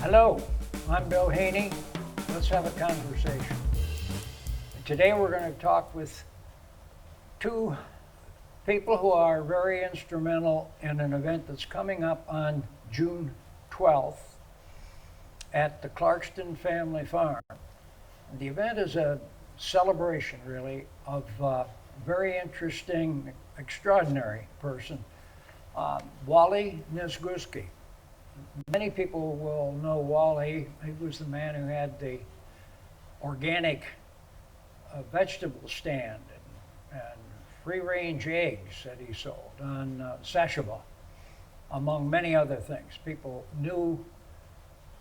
Hello, I'm Bill Haney. Let's have a conversation. Today we're going to talk with two people who are very instrumental in an event that's coming up on June 12th at the Clarkston family farm. The event is a celebration, really, of a very interesting, extraordinary person, Wally Niezguski. Many people will know Wally. He was the man who had the organic vegetable stand and free-range eggs that he sold on Sashaba, among many other things. People knew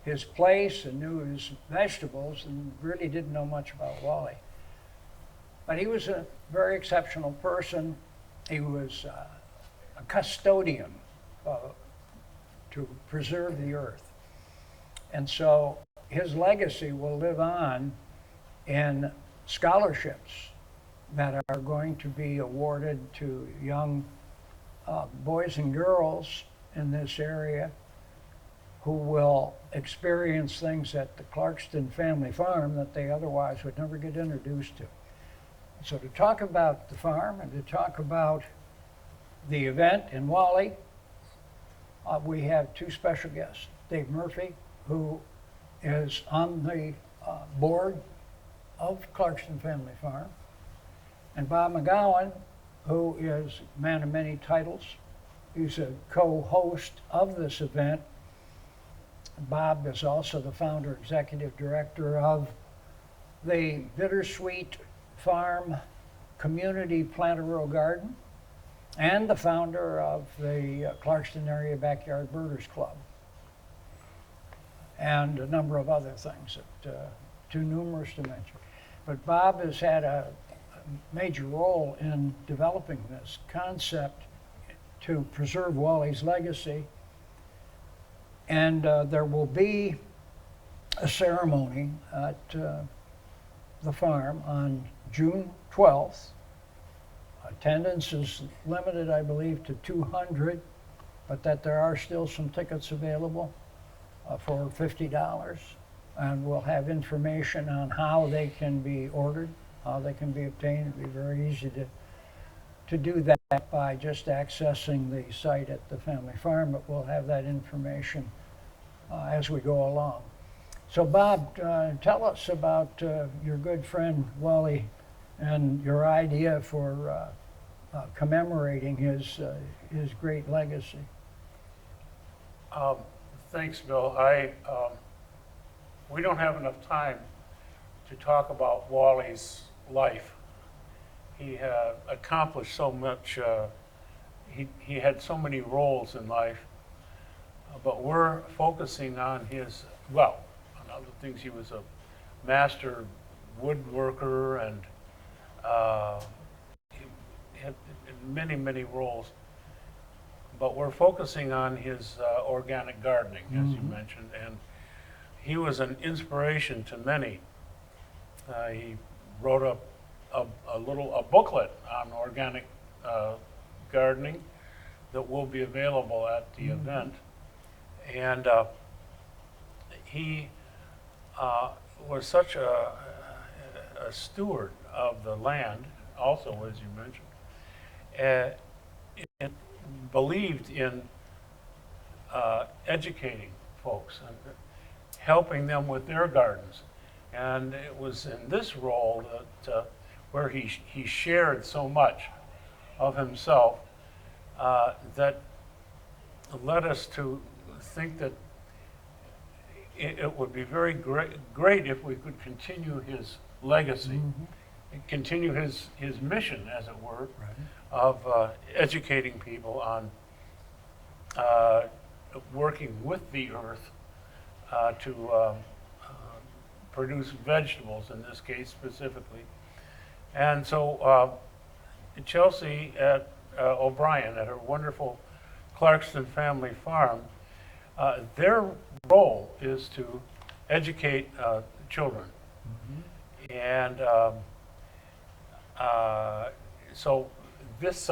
his place and knew his vegetables and really didn't know much about Wally. But he was a very exceptional person. He was a custodian to preserve the earth. And so his legacy will live on in scholarships that are going to be awarded to young boys and girls in this area who will experience things at the Clarkston family farm that they otherwise would never get introduced to. So to talk about the farm and to talk about the event in Wally, we have two special guests. Dave Murphy, who is on the board of Clarkston Family Farm, and Bob McGowan, who is a man of many titles. He's a co-host of this event. Bob is also the founder, executive director of the Bittersweet Farm Community Plant-A-Row Garden, and the founder of the Clarkston Area Backyard Birders Club, and a number of other things that too numerous to mention. But Bob has had a major role in developing this concept to preserve Wally's legacy, and there will be a ceremony at the farm on June 12th. Attendance is limited, I believe, to 200, but that there are still some tickets available for $50. And we'll have information on how they can be ordered, how they can be obtained. It'll be very easy to do that by just accessing the site at the family farm, but we'll have that information as we go along. So Bob, tell us about your good friend Wally and your idea for commemorating his great legacy. Thanks, Bill. We don't have enough time to talk about Wally's life. He accomplished so much. He had so many roles in life, but we're focusing on on other things. He was a master woodworker and he had many, many roles. But we're focusing on his organic gardening, as you mentioned, and he was an inspiration to many. He wrote a booklet on organic gardening that will be available at the event. And he was such a steward of the land, also, as you mentioned, and believed in educating folks and helping them with their gardens. And it was in this role that where he shared so much of himself that led us to think that it would be very great if we could continue his legacy, continue his mission, as it were, right, of educating people on working with the earth to produce vegetables, in this case specifically. And so Chelsea O'Brien at her wonderful Clarkston family farm, their role is to educate children. And so this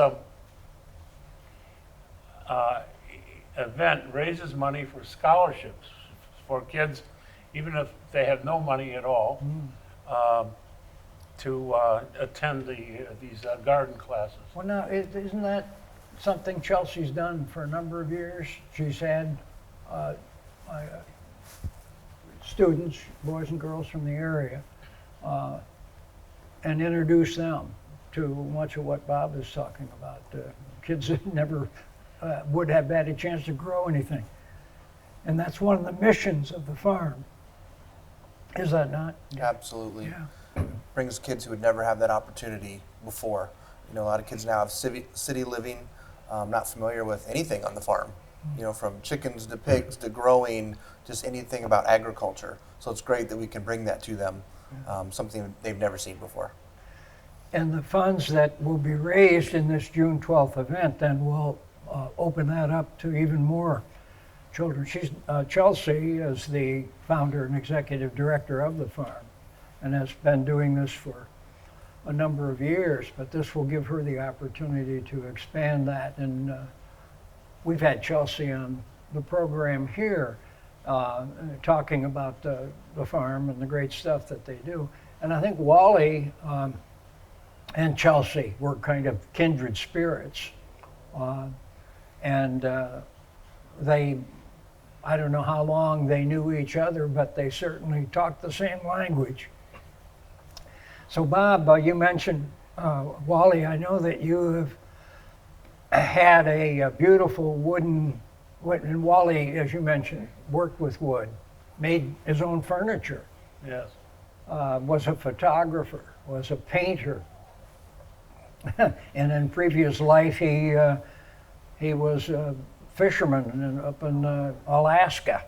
event raises money for scholarships for kids, even if they have no money at all, to attend these garden classes. Well, now, isn't that something Chelsea's done for a number of years? She's had uh, students, boys and girls from the area, and introduced them to much of what Bob is talking about. Kids that never would have had a chance to grow anything. And that's one of the missions of the farm. Is that not? Absolutely. Yeah. Brings kids who would never have that opportunity before. You know, a lot of kids now have city living, not familiar with anything on the farm. You know, from chickens to pigs to growing, just anything about agriculture. So it's great that we can bring that to them, something they've never seen before. And the funds that will be raised in this June 12th event then will open that up to even more children. Chelsea is the founder and executive director of the farm and has been doing this for a number of years, but this will give her the opportunity to expand that. And we've had Chelsea on the program here talking about the farm and the great stuff that they do. And I think Wally and Chelsea were kind of kindred spirits. And I don't know how long they knew each other, but they certainly talked the same language. So Bob, you mentioned Wally. I know that you have had a beautiful wooden, and Wally, as you mentioned, worked with wood, made his own furniture, Yes. was a photographer, was a painter. And in previous life, he was a fisherman up in Alaska,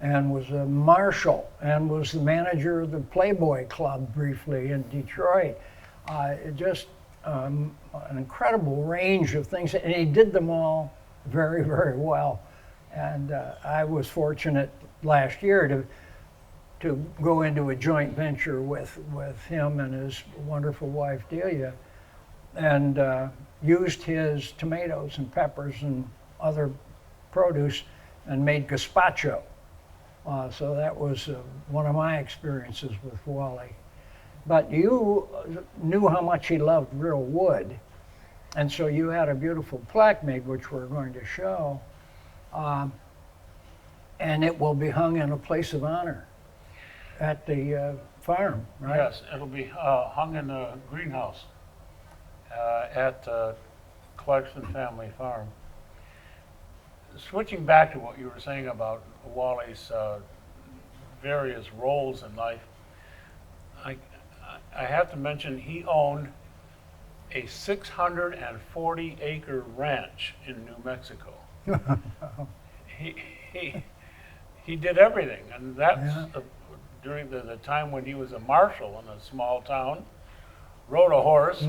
and was a marshal, and was the manager of the Playboy Club briefly in Detroit. Just an incredible range of things, and he did them all very, very well. And I was fortunate last year to go into a joint venture with him and his wonderful wife Delia, and used his tomatoes and peppers and other produce and made gazpacho. So that was one of my experiences with Wally. But you knew how much he loved real wood, and so you had a beautiful plaque made, which we're going to show, and it will be hung in a place of honor at the farm, right? Yes, it'll be hung in a greenhouse at Clarkston Family Farm. Switching back to what you were saying about Wally's various roles in life, I have to mention he owned a 640-acre ranch in New Mexico. He did everything, and that's during the time when he was a marshal in a small town, rode a horse,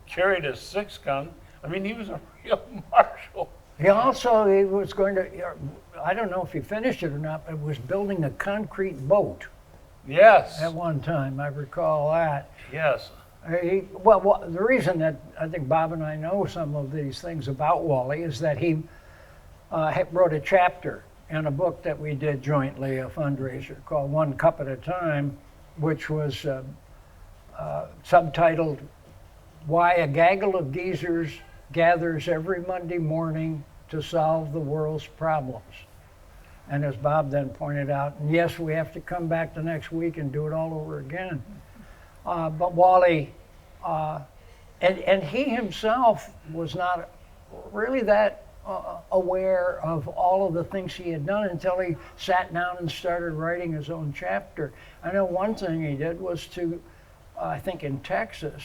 carried a 6-gun. I mean, he was a real marshal. He was going to, I don't know if he finished it or not, but was building a concrete boat Yes. at one time. I recall that. Yes. Well, the reason that I think Bob and I know some of these things about Wally is that he wrote a chapter in a book that we did jointly, a fundraiser called One Cup at a Time, which was subtitled Why a Gaggle of Geezers Gathers Every Monday Morning to Solve the World's Problems. And as Bob then pointed out, and yes, we have to come back the next week and do it all over again. But Wally, and he himself was not really that aware of all of the things he had done until he sat down and started writing his own chapter. I know one thing he did was to, I think in Texas,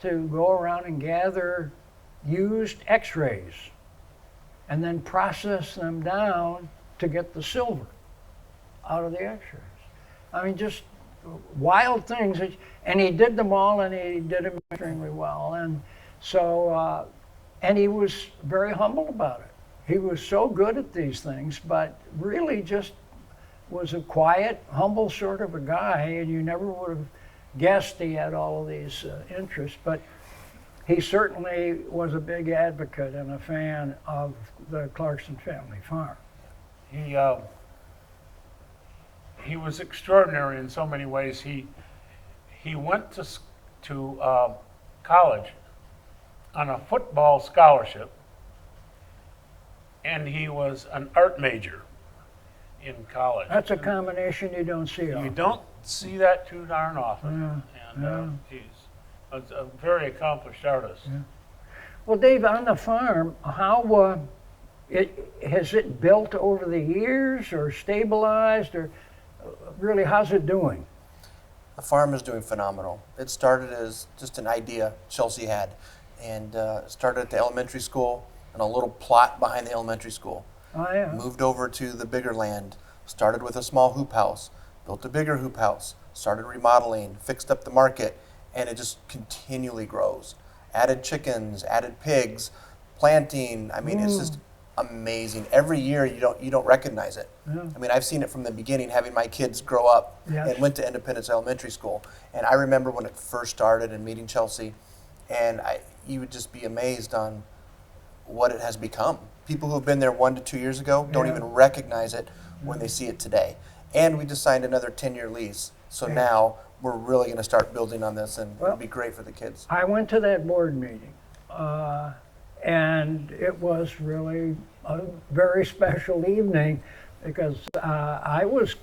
to go around and gather used x-rays and then process them down to get the silver out of the x-rays. I mean, just wild things. And he did them all, and he did them extremely well. And so, and he was very humble about it. He was so good at these things, but really just was a quiet, humble sort of a guy, and you never would have guessed he had all of these interests. But he certainly was a big advocate and a fan of the Clarkston family farm. He he was extraordinary in so many ways. He went to college on a football scholarship, and he was an art major in college. That's a combination you don't see You often. don't see that too darn often. Yeah, And he's a very accomplished artist. Yeah. Well, Dave, on the farm, how has it built over the years, or stabilized, or really how's it doing? The farm is doing phenomenal. It started as just an idea Chelsea had, and started at the elementary school and a little plot behind the elementary school. Oh yeah. Moved over to the bigger land, started with a small hoop house, built a bigger hoop house, started remodeling, fixed up the market, and it just continually grows. Added chickens, added pigs, planting. I mean, it's just amazing. Every year you don't recognize it. Yeah. I mean, I've seen it from the beginning, having my kids grow up Yes. and went to Independence Elementary School. And I remember when it first started and meeting Chelsea, and you would just be amazed on what it has become. People who have been there 1 to 2 years ago don't Yeah. even recognize it when they see it today. And we just signed another 10-year lease. So Yeah. now we're really going to start building on this, and Well, it'll be great for the kids. I went to that board meeting, and it was really a very special evening because I was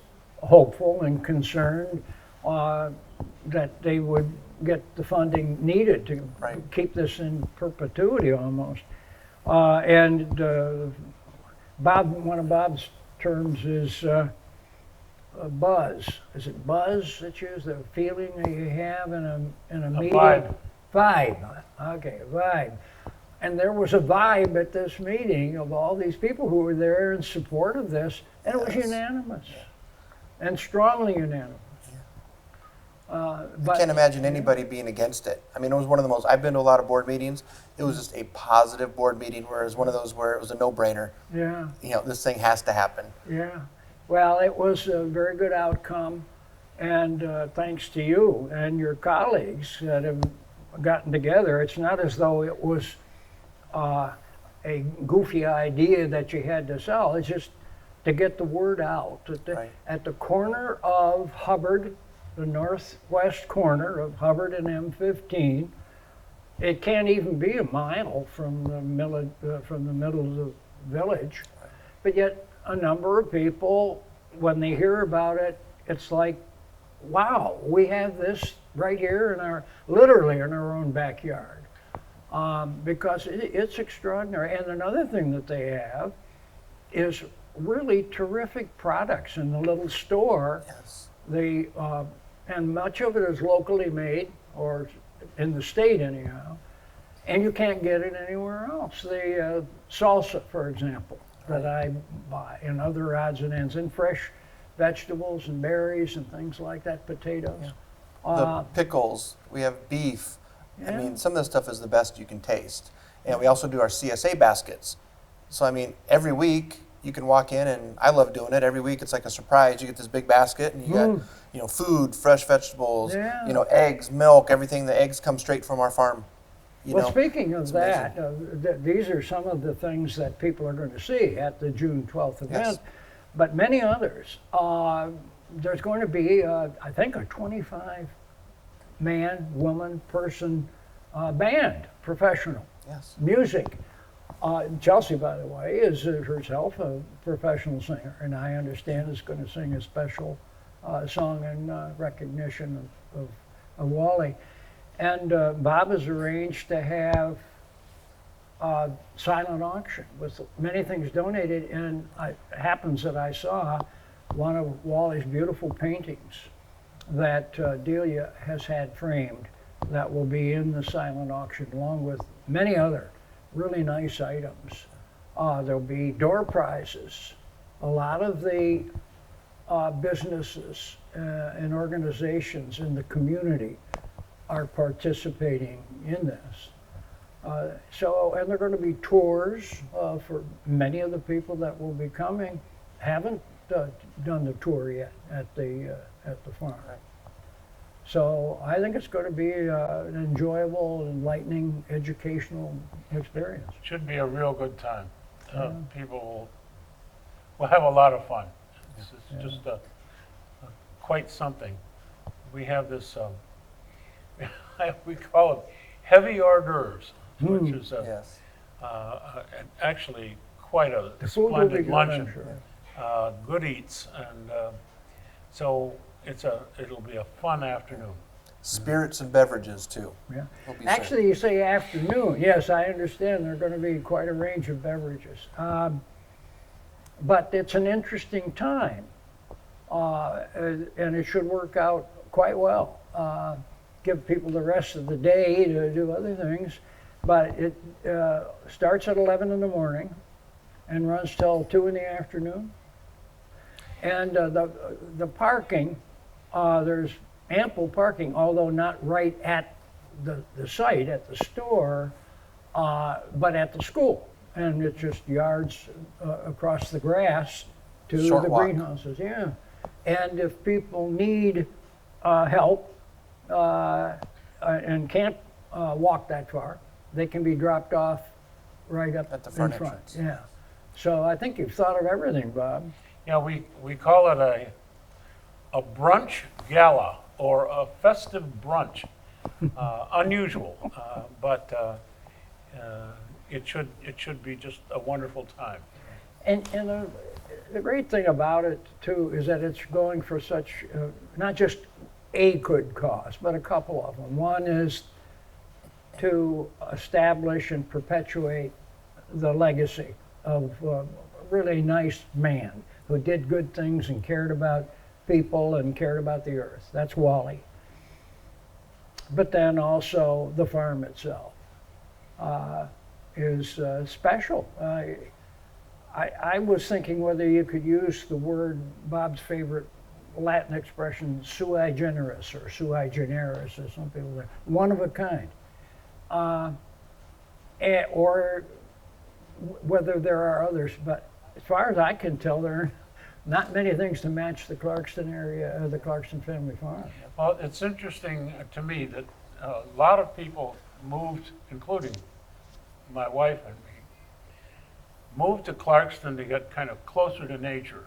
hopeful and concerned that they would get the funding needed to Right. keep this in perpetuity almost. And Bob, one of Bob's terms is buzz. Is it buzz that you use? The feeling that you have in a meeting? Vibe. Vibe. Okay, vibe. And there was a vibe at this meeting of all these people who were there in support of this, and it was Yes. unanimous, and strongly unanimous. I But can't imagine anybody being against it. I mean, it was one of the most, I've been to a lot of board meetings. It was just a positive board meeting, whereas one of those where it was a no-brainer. yeah, You know, this thing has to happen. yeah. Well, it was a very good outcome, and thanks to you and your colleagues that have gotten together. It's not as though it was a goofy idea that you had to sell. It's just to get the word out. Right. At the corner of Hubbard, the northwest corner of Hubbard and M15, it can't even be a mile from the middle of the village, but yet a number of people, when they hear about it, it's like, wow, we have this right here literally in our own backyard. Because it's extraordinary. And another thing that they have is really terrific products in the little store. Yes. And much of it is locally made, or in the state anyhow, and you can't get it anywhere else. The salsa, for example, that I buy, and other odds and ends, and fresh vegetables and berries and things like that, potatoes. The pickles, we have beef. I Yeah. mean, some of the stuff is the best you can taste. And we also do our CSA baskets. So, I mean, every week you can walk in, and I love doing it. Every week it's like a surprise. You get this big basket, and you got, food, fresh vegetables, Yeah. Eggs, milk, everything. The eggs come straight from our farm. Well, speaking of it's that, these are some of the things that people are going to see at the June 12th event, Yes. but many others. There's going to be, I think, a 25-man, woman, person band, professional Yes. music. Chelsea, by the way, is herself a professional singer, and I understand is going to sing a special song in recognition of Wally. And Bob has arranged to have a silent auction with many things donated, and it happens that I saw one of Wally's beautiful paintings that Delia has had framed that will be in the silent auction, along with many other really nice items. There'll be door prizes. A lot of the businesses and organizations in the community are participating in this. And there are going to be tours for many of the people that will be coming. Haven't done the tour yet at the farm. Right. So I think it's going to be an enjoyable, enlightening, educational experience. Should be a real good time. People will have a lot of fun. It's just quite something. We have this, we call it heavy hors d'oeuvres, which is Yes. actually quite a The food will be splendid good, I'm luncheon. sure. Good eats, and so it'll be a fun afternoon. Spirits and beverages too. Yeah. will be served. Actually, you say afternoon. Yes, I understand there are going to be quite a range of beverages. But it's an interesting time, and it should work out quite well. Give people the rest of the day to do other things, but it starts at 11 in the morning and runs till 2 in the afternoon. And the parking, there's ample parking, although not right at the site, at the store, but at the school. And it's just yards across the grass to Short the walk. greenhouses, yeah. And if people need help and can't walk that far, they can be dropped off right up At the in front front. entrance. Yeah. So I think you've thought of everything, Bob. Yeah, we call it a brunch gala or a festive brunch. Unusual, but it should be just a wonderful time. And the great thing about it too is that it's going for such not just a good cause, but a couple of them. One is to establish and perpetuate the legacy of a really nice man who did good things and cared about people and cared about the earth. That's Wally. But then also the farm itself is special. I was thinking whether you could use the word, Bob's favorite Latin expression, sui generis or sui generis or something like that, one of a kind. Or whether there are others, but as far as I can tell, there are not many things to match the Clarkston area, the Clarkston family farm. Well, it's interesting to me that a lot of people moved, including my wife and me, moved to Clarkston to get kind of closer to nature.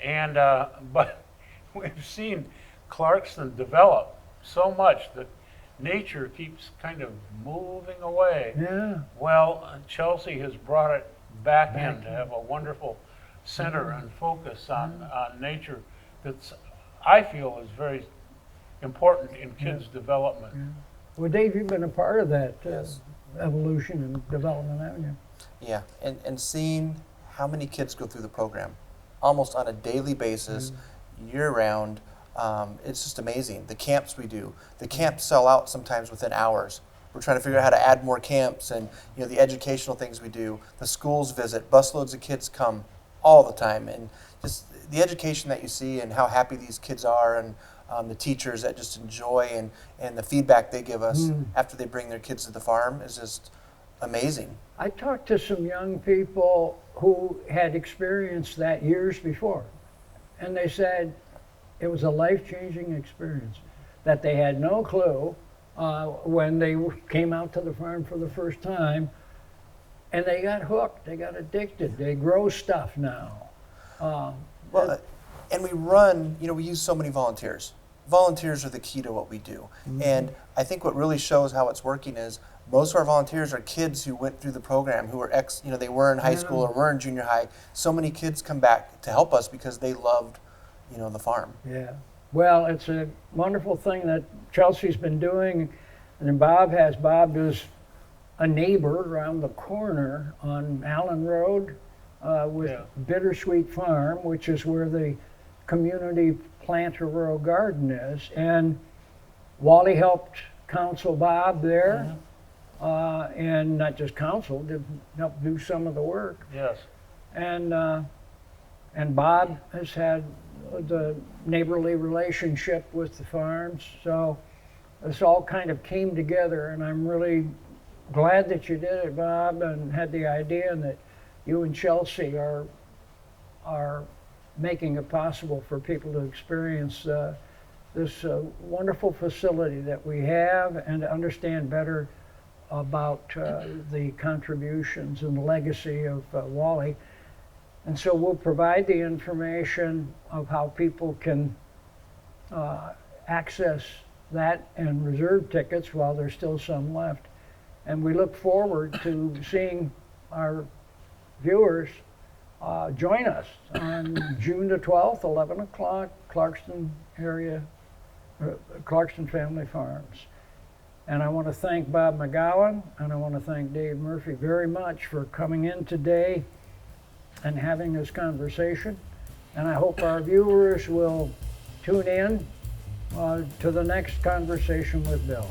And but we've seen Clarkston develop so much that nature keeps kind of moving away. Yeah. Well, Chelsea has brought it back in to have a wonderful center and focus on nature that's, I feel, is very important in kids' development. Well, Dave, you've been a part of that Yes. evolution and development, haven't you? Yeah, and seeing how many kids go through the program almost on a daily basis, year round, it's just amazing. The camps we do, the camps sell out sometimes within hours. We're trying to figure out how to add more camps, and the educational things we do. The schools visit, busloads of kids come all the time, and just the education that you see and how happy these kids are, and the teachers that just enjoy and the feedback they give us after they bring their kids to the farm is just amazing. I talked to some young people who had experienced that years before, and they said it was a life-changing experience, that they had no clue when they came out to the farm for the first time, and they got hooked, they got addicted, they grow stuff now. Well, and we run, we use so many volunteers. Volunteers are the key to what we do. And I think what really shows how it's working is most of our volunteers are kids who went through the program, who were they were in high school or were in junior high. So many kids come back to help us because they loved, the farm. Yeah. Well, it's a wonderful thing that Chelsea's been doing, and Bob is a neighbor around the corner on Allen Road with Bittersweet Farm, which is where the community plant a rural garden is. And Wally helped counsel Bob there, and not just counsel, did help do some of the work. Yes. And Bob has had the neighborly relationship with the farms. So this all kind of came together, and I'm really glad that you did it, Bob, and had the idea, and that you and Chelsea are making it possible for people to experience this wonderful facility that we have, and to understand better about the contributions and the legacy of Wally. And so we'll provide the information of how people can access that and reserve tickets while there's still some left. And we look forward to seeing our viewers join us on June the 12th, 11 o'clock, Clarkston area, Clarkston Family Farms. And I want to thank Bob McGowan and I want to thank Dave Murphy very much for coming in today and having this conversation. And I hope our viewers will tune in to the next conversation with Bill.